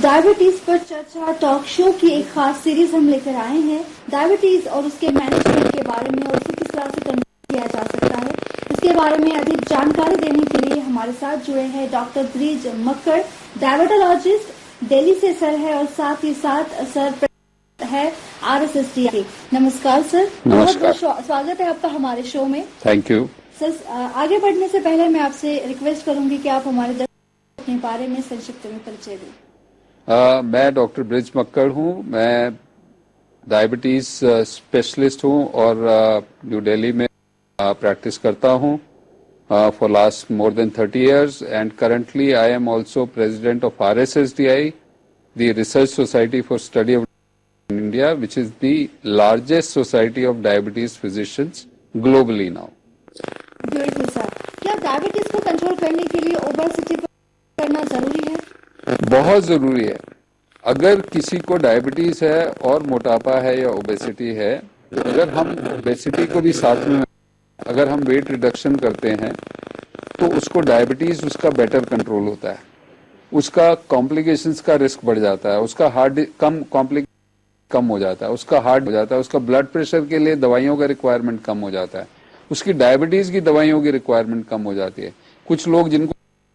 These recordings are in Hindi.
डायबिटीज पर चर्चा टॉक शो की एक खास सीरीज हम लेकर आए हैं। डायबिटीज और उसके मैनेजमेंट के बारे में और उसे किस तरह से कंट्रोल किया जा सकता है, इसके बारे में अधिक जानकारी देने के लिए हमारे साथ जुड़े हैं doctor bridge Makkar, diabetologist, Delhi से सर है और साथ ही साथ सर है RSSDI। नमस्कार सर। नमस्कार। बहुत स्वागत है आपका हमारे शो में। थैंक यू सर, आगे बढ़ने से पहले मैं आपसे रिक्वेस्ट करूंगी कि आप हमारे दर्शकों को अपने बारे में संक्षिप्त में परिचय दें। मैं डॉक्टर ब्रिज मक्कड़ हूँ। मैं डायबिटीज स्पेशलिस्ट हूँ और न्यू दिल्ली में प्रैक्टिस करता हूँ for last more than 30 years and currently I am also president of RSSDI, the research society for study of India, which is the largest society of diabetes physicians globally now. Beautiful sir. क्या डायबिटीज को कंट्रोल करने के लिए ओबेसिटी पर करना जरूरी है? बहुत जरूरी है। अगर किसी को डायबिटीज है और मोटापा है या ओबेसिटी है, तो अगर हम ओबेसिटी को भी साथ में अगर हम वेट रिडक्शन करते हैं तो उसको डायबिटीज उसका बेटर कंट्रोल होता है, उसका कॉम्प्लिकेशंस का रिस्क बढ़ जाता है, उसका हार्ट कम हो जाता है, उसका हार्ट हो जाता है, उसका ब्लड प्रेशर के लिए दवाइयों का रिक्वायरमेंट कम हो जाता है, उसकी डायबिटीज की दवाइयों की रिक्वायरमेंट कम हो जाती है। कुछ लोग जिनको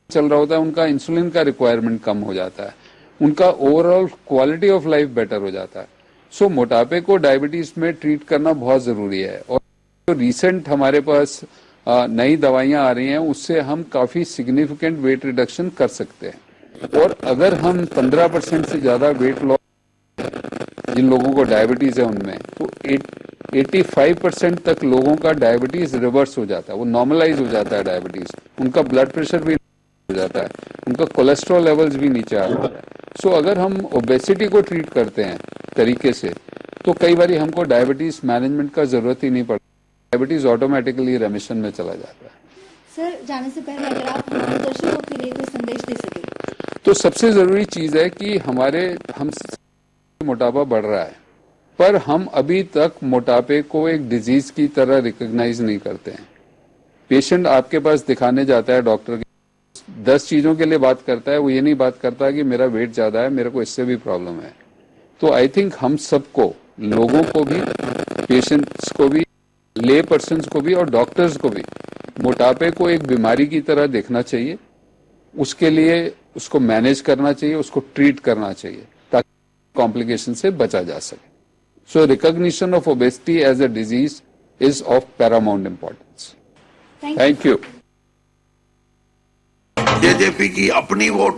चल रहा होता है उनका इंसुलिन का रिक्वायरमेंट कम हो जाता है, उनका overall quality of life better हो जाता है। सो मोटापे को डायबिटीज में ट्रीट करना बहुत जरूरी है और जो रिसेंट हमारे पास नई दवाइयां आ रही हैं उससे हम काफी सिग्निफिकेंट वेट रिडक्शन कर सकते हैं। और अगर हम 15% से ज्यादा वेट लॉस जिन लोगों को डायबिटीज है उनमें, तो 85% तक लोगों का डायबिटीज रिवर्स हो जाता है, वो नॉर्मलाइज हो जाता है डायबिटीज, उनका ब्लड प्रेशर भी हो जाता है, उनका कोलेस्ट्रॉल लेवल्स भी नीचे आ जाता है। सो अगर हम ओबेसिटी को ट्रीट करते हैं तरीके से तो कई बार हमको डायबिटीज मैनेजमेंट का जरूरत ही नहीं पड़ता, डायबिटीज ऑटोमेटिकली रेमिशन में चला जाता है। सर, जाने से पहले अगर आप हमारे दर्शकों के लिए कोई संदेश दे सके। तो सबसे जरूरी चीज है कि हम मोटापा बढ़ रहा है, पर हम अभी तक मोटापे को एक डिजीज की तरह रिकॉग्नाइज नहीं करते हैं। पेशेंट आपके पास दिखाने जाता है, डॉक्टर के 10 चीजों के लिए बात करता है, वो ये नहीं बात करता कि मेरा वेट ज्यादा है, मेरे को इससे भी प्रॉब्लम है। तो आई थिंक हम सबको, लोगों को भी, पेशेंट्स को भी, ले पर्सन्स को भी और डॉक्टर्स को भी मोटापे को एक बीमारी की तरह देखना चाहिए, उसके लिए उसको मैनेज करना चाहिए, उसको ट्रीट करना चाहिए ताकि कॉम्प्लिकेशन से बचा जा सके। So recognition of obesity as a disease is of paramount importance. Thank you. JJP की अपनी वोट